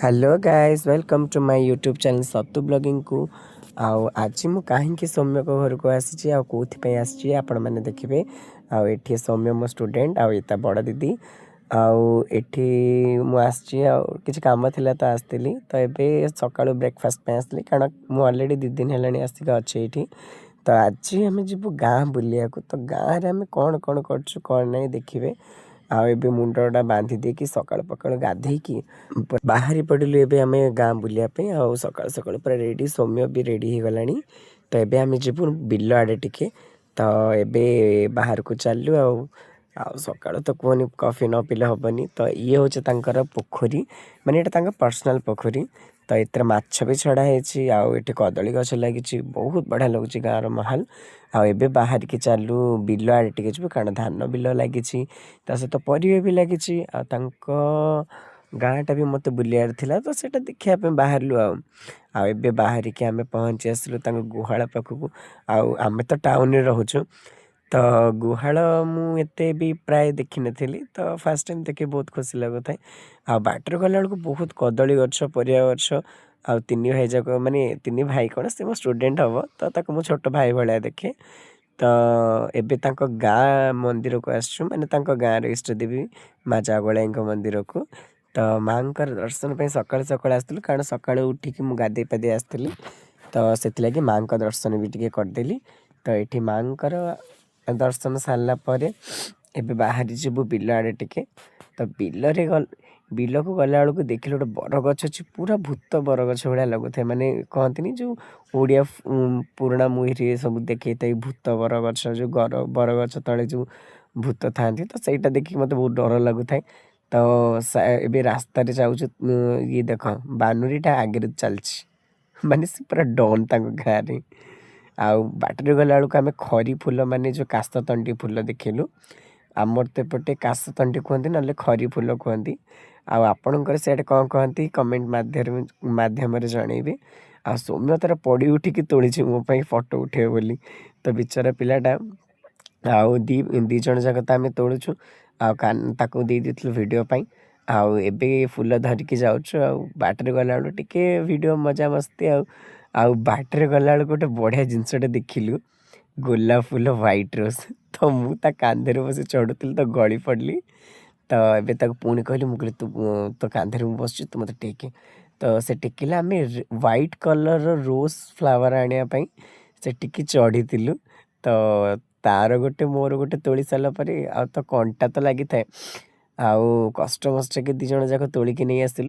hello guys welcome to my YouTube channel Sattu vlogging को आज मु कहीं सौम्य को घर को आसी आसी आपण मैंने देखिए आठी सौम्य मो स्टूडेंट आता बड़ दीदी आठी मुझे कम थी तो आसती तो ये सका ब्रेकफास्ट आसली कारण मुझे अलरेडी 2 दिन है आसिक अच्छे ये तो आज आम जीव गाँ बुलिया तो गाँव में आम कौन कौन कर नहीं देखिए आबे मुंडा बांधि देकी सकाळ पकाळ गाधेकी बाहरी पड़िलु एबे आमे गाँ बुलियापे आ सकाळ सकाळ पूरा रेडी सौम्य भी रेडी हो गलानी तो एबे आमे जीवु बिल आड़े टिके तो एबे बाहर को चलु सकाळ तो कहनी कॉफी न पीले हेनी तो ये हूँ तांकर पोखरी माने एटा तांकर पर्सनल पोखरी तो एतर माछ भी छड़ा है आउ कदली गछ लगी बहुत बढ़िया लगुच गाँव माहौल आबे बाहर के चलु बिल आड़े टिके जीवु कारण धान बिल लगी सहित परिवा भी लगी गाँटा भी मत बुलियार थिला तो सेटा देखिया बाहरलु आबे बाहर के आमे पहुँची आसलु गुहाल पाखक आमे तो टाउन रे रहूचु तो गुहाल मुझे भी प्राय देखी नी तो फास्ट टाइम देखिए बहुत खुशी लगुए बाटर गला बेलू बहुत कदली गछ परिया गछ आ 3 भाई जाक माने 3 भाई कौन से मो स्टूडेंट हम तो मुझे छोट भाई भाया देखे तो एबे तांको गाँ मंदिर को आसु माने तांको गाँ रे इष्ट देवी माँ जागोलाई मंदिर को तो माँ दर्शन पे सकाल सकाल आसलु कारण सकाल उठिकी मु गाधे पाधे आसती तो से माँ का दर्शन भी टे करदेली तो ये माँ दर्शन सारा पर एबे बाहर जीवु बिल आड़े टिके तो बिल को गला बेलू देखिले गोटे बरगछ अच्छी पूरा भूत बरगछ भाया लगुए माने कहती जो ओडिया पुराणा मुही सब देखे भूत बरगछ जो बरगछ तले जो भूत था तो सहीटा देखिए मत बहुत डर लगुए तो ए रास्तार जाऊँ ये देख बानुरीटा आगे चलची माने से पूरा डन गाँव में आउ बाटर गला बेलू आम खरी फूल माने जो काशतंडी फूल देखलु आमर तो एपटे काशतंडी कहते ना खरी फूल कहती आपणकर सियाड़े कौन कहती कमेंट माध्यम जनइबे आ सौम्य तार पड़ी उठिकी तोड़ी मो फोटो उठे बोली तो बिचारा पिलाटा आउ दी जन जाक तो आम तोड़ुछु ताकू दे देथिलु वीडियो पाई आउ एबे फूल धरिकी जाउछु बाटर गला बेलू टिके वीडियो मजा मस्ती आउ बाटर गला बेलू गोटे बढ़िया जिनसटे देखिलु गोलाप फूल व्हाइट रोज तो मुझे कांधे बस चढ़ुली तो गली पड़ली तो एबे पुणी कहली मुझे तू तो कांधे मुझे बस तू मत टेके तो से टेकिला आम व्हाइट कलर रोज फ्लावर आने से टिकी चढ़ी तो तार गोटे मोर गोटे तोली सारापर आ तो कंटा तो लगी था आउ कष्ट मस्ट के 2 जन जाक तोलिकी नहीं आसिलु